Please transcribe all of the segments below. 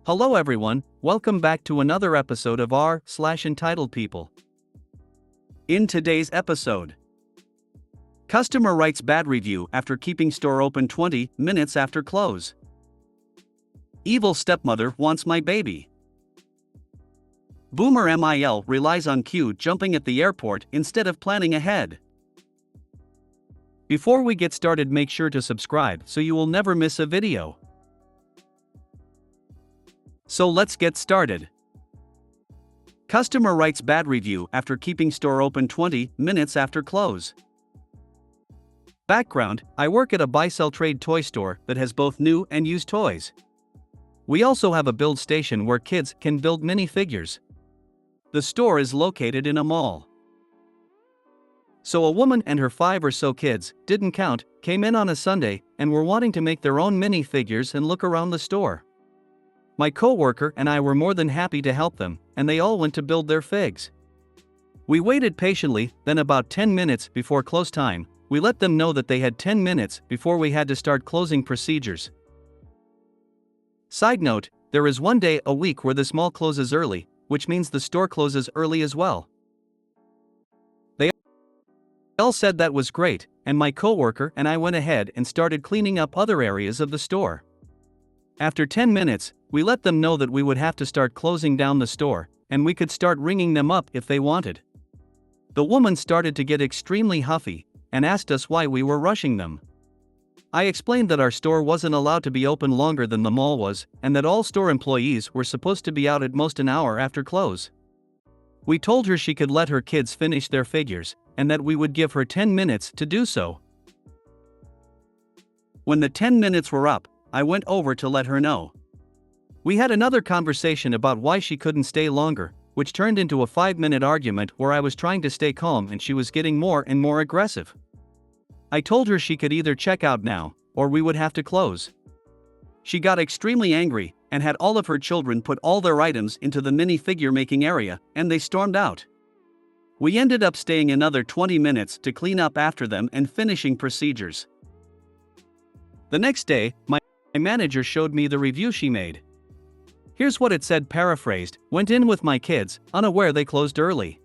Hello everyone, welcome back to another episode of r/entitled people. In today's episode, customer writes bad review after keeping store open 20 minutes after close. Evil stepmother wants my baby. Boomer MIL relies on queue jumping at the airport instead of planning ahead. Before we get started, make sure to subscribe so you will never miss a video. So let's get started. Customer writes bad review after keeping store open 20 minutes after close. Background: I work at a buy-sell trade toy store that has both new and used toys. We also have a build station where kids can build minifigures. The store is located in a mall. So a woman and her 5 or so kids, didn't count, came in on a Sunday and were wanting to make their own minifigures and look around the store. My co-worker and I were more than happy to help them, and they all went to build their figs. We waited patiently, then about 10 minutes before close time, we let them know that they had 10 minutes before we had to start closing procedures. Side note, there is one day a week where this mall closes early, which means the store closes early as well. They all said that was great, and my co-worker and I went ahead and started cleaning up other areas of the store. After 10 minutes, we let them know that we would have to start closing down the store, and we could start ringing them up if they wanted. The woman started to get extremely huffy, and asked us why we were rushing them. I explained that our store wasn't allowed to be open longer than the mall was, and that all store employees were supposed to be out at most an hour after close. We told her she could let her kids finish their figures, and that we would give her 10 minutes to do so. When the 10 minutes were up, I went over to let her know. We had another conversation about why she couldn't stay longer, which turned into a 5-minute argument where I was trying to stay calm and she was getting more and more aggressive. I told her she could either check out now, or we would have to close. She got extremely angry, and had all of her children put all their items into the minifigure making area, and they stormed out. We ended up staying another 20 minutes to clean up after them and finishing procedures. The next day, my manager showed me the review she made. Here's what it said paraphrased: went in with my kids, unaware they closed early.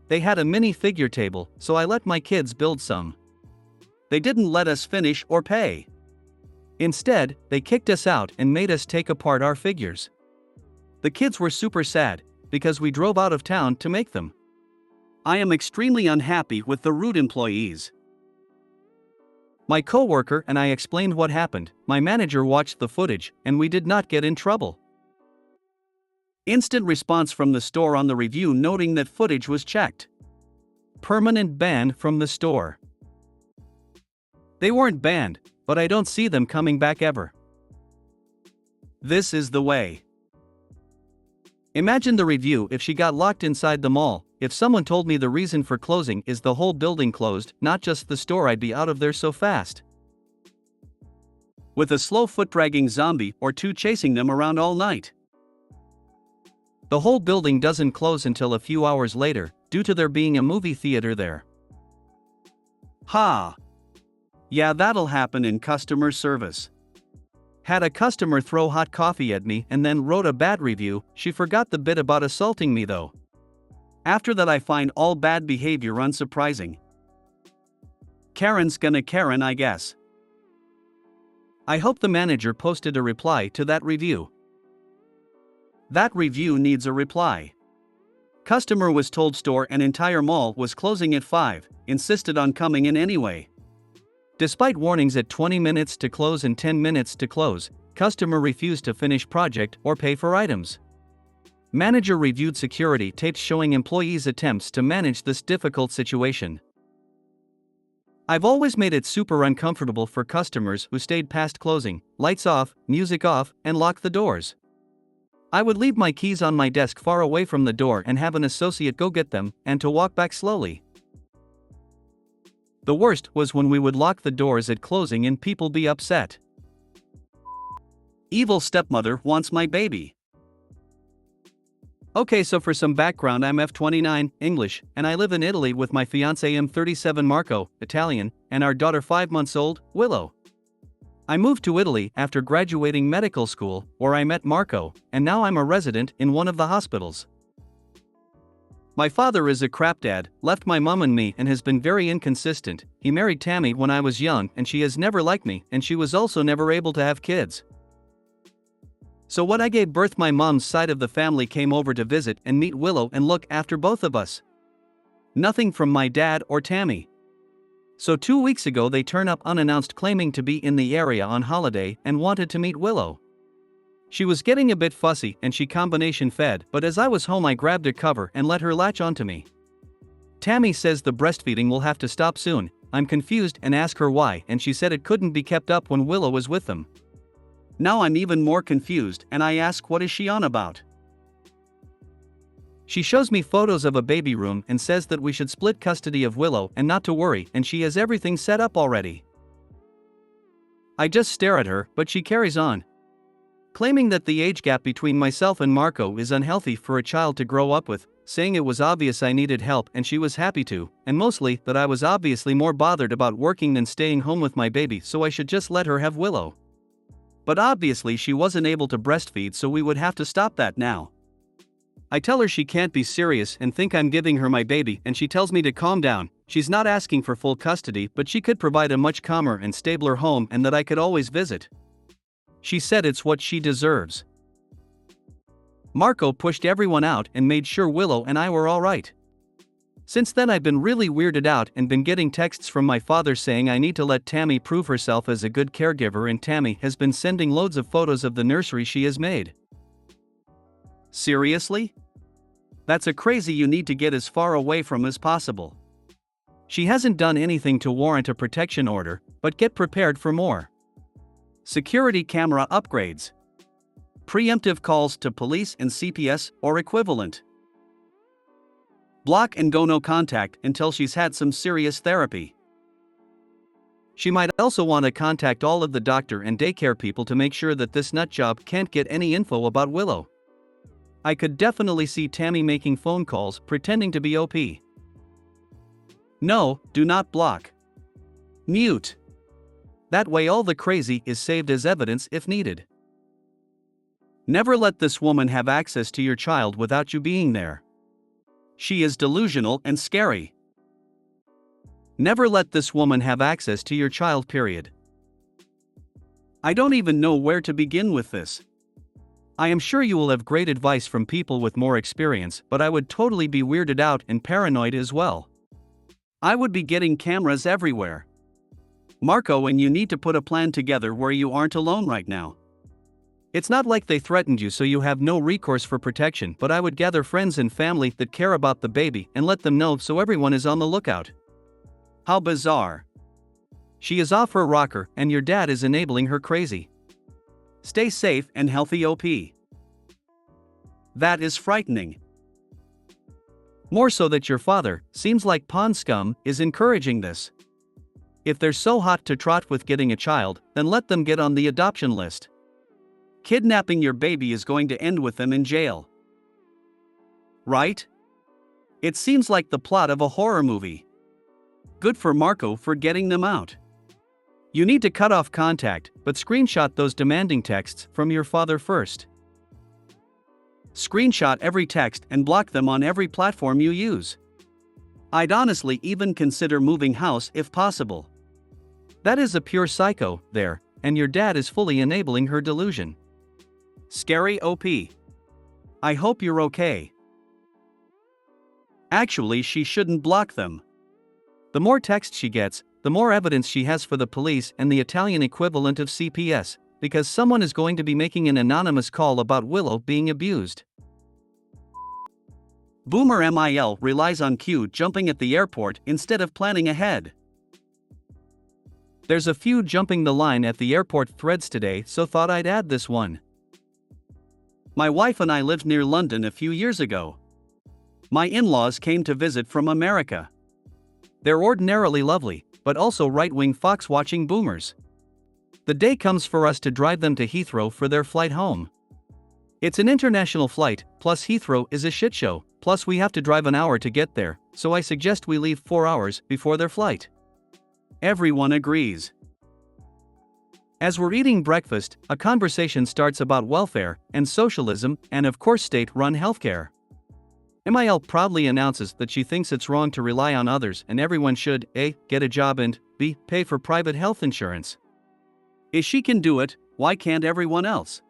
They had a mini figure table, so I let my kids build some. They didn't let us finish or pay. Instead, they kicked us out and made us take apart our figures. The kids were super sad, because we drove out of town to make them. I am extremely unhappy with the rude employees. My co-worker and I explained what happened. My manager watched the footage, and we did not get in trouble. Instant response from the store on the review noting that footage was checked. Permanent ban from the store. They weren't banned, but I don't see them coming back ever. This is the way. Imagine the review if she got locked inside the mall. If someone told me the reason for closing is the whole building closed, not just the store, I'd be out of there so fast. With a slow foot-dragging zombie or two chasing them around all night. The whole building doesn't close until a few hours later, due to there being a movie theater there. Ha! Yeah, that'll happen in customer service. Had a customer throw hot coffee at me and then wrote a bad review. She forgot the bit about assaulting me though. After that, I find all bad behavior unsurprising. Karen's gonna Karen, I guess. I hope the manager posted a reply to that review. That review needs a reply. Customer was told store and entire mall was closing at 5, insisted on coming in anyway. Despite warnings at 20 minutes to close and 10 minutes to close, customer refused to finish project or pay for items. Manager reviewed security tapes showing employees' attempts to manage this difficult situation. I've always made it super uncomfortable for customers who stayed past closing, lights off, music off, and locked the doors. I would leave my keys on my desk far away from the door and have an associate go get them, and to walk back slowly. The worst was when we would lock the doors at closing and people be upset. Evil stepmother wants my baby. Okay, so for some background, I'm F29, English, and I live in Italy with my fiancé M37 Marco, Italian, and our daughter 5 months old, Willow. I moved to Italy after graduating medical school, where I met Marco, and now I'm a resident in one of the hospitals. My father is a crap dad, left my mom and me and has been very inconsistent. He married Tammy when I was young and she has never liked me, and she was also never able to have kids. So when I gave birth, my mom's side of the family came over to visit and meet Willow and look after both of us. Nothing from my dad or Tammy. So 2 weeks ago they turn up unannounced claiming to be in the area on holiday and wanted to meet Willow. She was getting a bit fussy and she combination fed, but as I was home I grabbed a cover and let her latch onto me. Tammy says the breastfeeding will have to stop soon. I'm confused and ask her why, and she said it couldn't be kept up when Willow was with them. Now I'm even more confused and I ask what is she on about. She shows me photos of a baby room and says that we should split custody of Willow and not to worry, and she has everything set up already. I just stare at her, but she carries on, claiming that the age gap between myself and Marco is unhealthy for a child to grow up with, saying it was obvious I needed help and she was happy to, and mostly that I was obviously more bothered about working than staying home with my baby, so I should just let her have Willow. But obviously she wasn't able to breastfeed, so we would have to stop that now. I tell her she can't be serious and think I'm giving her my baby, and she tells me to calm down. She's not asking for full custody, but she could provide a much calmer and stabler home and that I could always visit. She said it's what she deserves. Marco pushed everyone out and made sure Willow and I were alright. Since then I've been really weirded out and been getting texts from my father saying I need to let Tammy prove herself as a good caregiver, and Tammy has been sending loads of photos of the nursery she has made. Seriously? That's a crazy you need to get as far away from as possible. She hasn't done anything to warrant a protection order, but get prepared for more. Security camera upgrades. Preemptive calls to police and CPS or equivalent. Block and go no contact until she's had some serious therapy. She might also want to contact all of the doctor and daycare people to make sure that this nutjob can't get any info about Willow. I could definitely see Tammy making phone calls pretending to be OP. No, do not block. Mute. That way all the crazy is saved as evidence if needed. Never let this woman have access to your child without you being there. She is delusional and scary. Never let this woman have access to your child, period. I don't even know where to begin with this. I am sure you will have great advice from people with more experience, but I would totally be weirded out and paranoid as well. I would be getting cameras everywhere. Marco, and you need to put a plan together where you aren't alone right now. It's not like they threatened you, so you have no recourse for protection, but I would gather friends and family that care about the baby and let them know so everyone is on the lookout. How bizarre. She is off her rocker and your dad is enabling her crazy. Stay safe and healthy, OP. That is frightening. More so that your father, seems like pond scum, is encouraging this. If they're so hot to trot with getting a child, then let them get on the adoption list. Kidnapping your baby is going to end with them in jail. Right? It seems like the plot of a horror movie. Good for Marco for getting them out. You need to cut off contact, but screenshot those demanding texts from your father first. Screenshot every text and block them on every platform you use. I'd honestly even consider moving house if possible. That is a pure psycho there, and your dad is fully enabling her delusion. Scary, OP. I hope you're okay. Actually, she shouldn't block them. The more text she gets, the more evidence she has for the police and the Italian equivalent of CPS, because someone is going to be making an anonymous call about Willow being abused. Boomer MIL relies on Q jumping at the airport instead of planning ahead. There's a few jumping the line at the airport threads today, so thought I'd add this one. My wife and I lived near London a few years ago. My in-laws came to visit from America. They're ordinarily lovely, but also right-wing fox-watching boomers. The day comes for us to drive them to Heathrow for their flight home. It's an international flight, plus Heathrow is a shit show, plus we have to drive an hour to get there, so I suggest we leave 4 hours before their flight. Everyone agrees. As we're eating breakfast, a conversation starts about welfare and socialism and of course state-run healthcare. MIL proudly announces that she thinks it's wrong to rely on others and everyone should A. Get a job and B. Pay for private health insurance. If she can do it, why can't everyone else?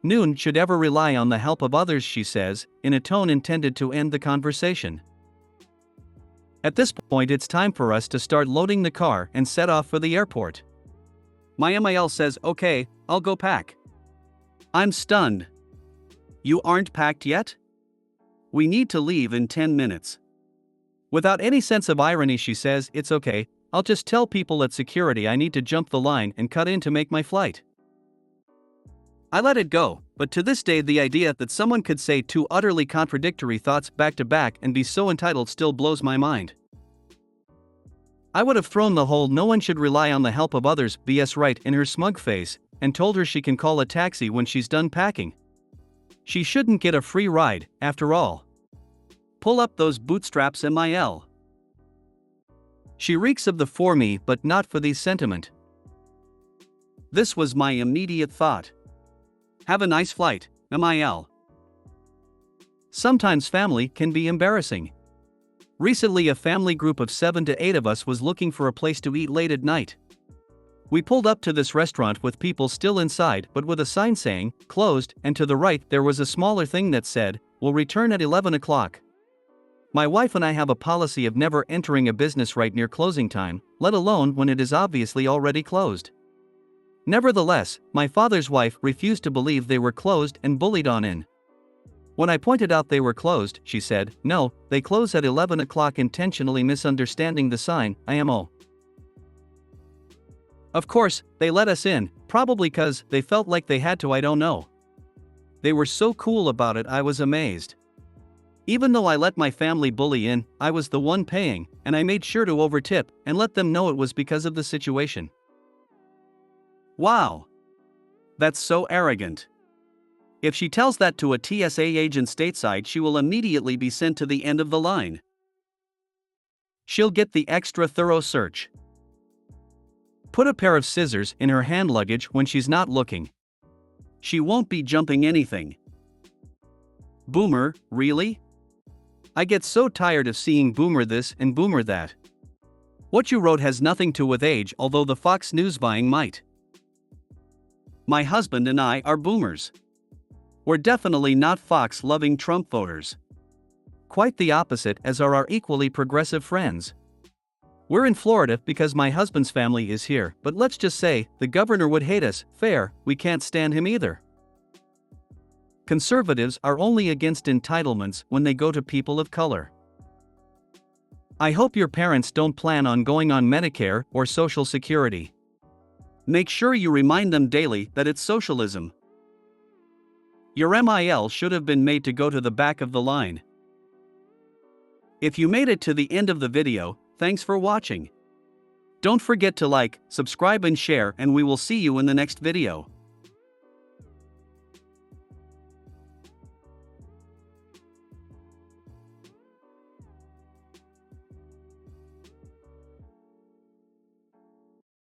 Noon should ever rely on the help of others, she says, in a tone intended to end the conversation. At this point it's time for us to start loading the car and set off for the airport. My MIL says, okay, I'll go pack. I'm stunned. You aren't packed yet? We need to leave in 10 minutes. Without any sense of irony she says, it's okay, I'll just tell people at security I need to jump the line and cut in to make my flight. I let it go, but to this day the idea that someone could say two utterly contradictory thoughts back to back and be so entitled still blows my mind. I would have thrown the whole "no one should rely on the help of others" BS right in her smug face, and told her she can call a taxi when she's done packing. She shouldn't get a free ride, after all. Pull up those bootstraps, MIL. She reeks of the "for me but not for thee" sentiment. This was my immediate thought. Have a nice flight, MIL. Sometimes family can be embarrassing. Recently a family group of 7 to 8 of us was looking for a place to eat late at night. We pulled up to this restaurant with people still inside but with a sign saying, closed, and to the right there was a smaller thing that said, will return at 11 o'clock. My wife and I have a policy of never entering a business right near closing time, let alone when it is obviously already closed. Nevertheless, my father's wife refused to believe they were closed and bullied on in. When I pointed out they were closed, she said, no, they close at 11 o'clock, intentionally misunderstanding the sign, IMO. Of course, they let us in, probably cause they felt like they had to, I don't know. They were so cool about it, I was amazed. Even though I let my family bully in, I was the one paying, and I made sure to overtip and let them know it was because of the situation. Wow. That's so arrogant. If she tells that to a TSA agent stateside, she will immediately be sent to the end of the line. She'll get the extra thorough search. Put a pair of scissors in her hand luggage when she's not looking. She won't be jumping anything. Boomer, really? I get so tired of seeing boomer this and boomer that. What you wrote has nothing to do with age, although the Fox News buying might. My husband and I are boomers. We're definitely not Fox-loving Trump voters. Quite the opposite, as are our equally progressive friends. We're in Florida because my husband's family is here, but let's just say, the governor would hate us, fair, we can't stand him either. Conservatives are only against entitlements when they go to people of color. I hope your parents don't plan on going on Medicare or Social Security. Make sure you remind them daily that it's socialism. Your MIL should have been made to go to the back of the line. If you made it to the end of the video, thanks for watching. Don't forget to like, subscribe and share, and we will see you in the next video.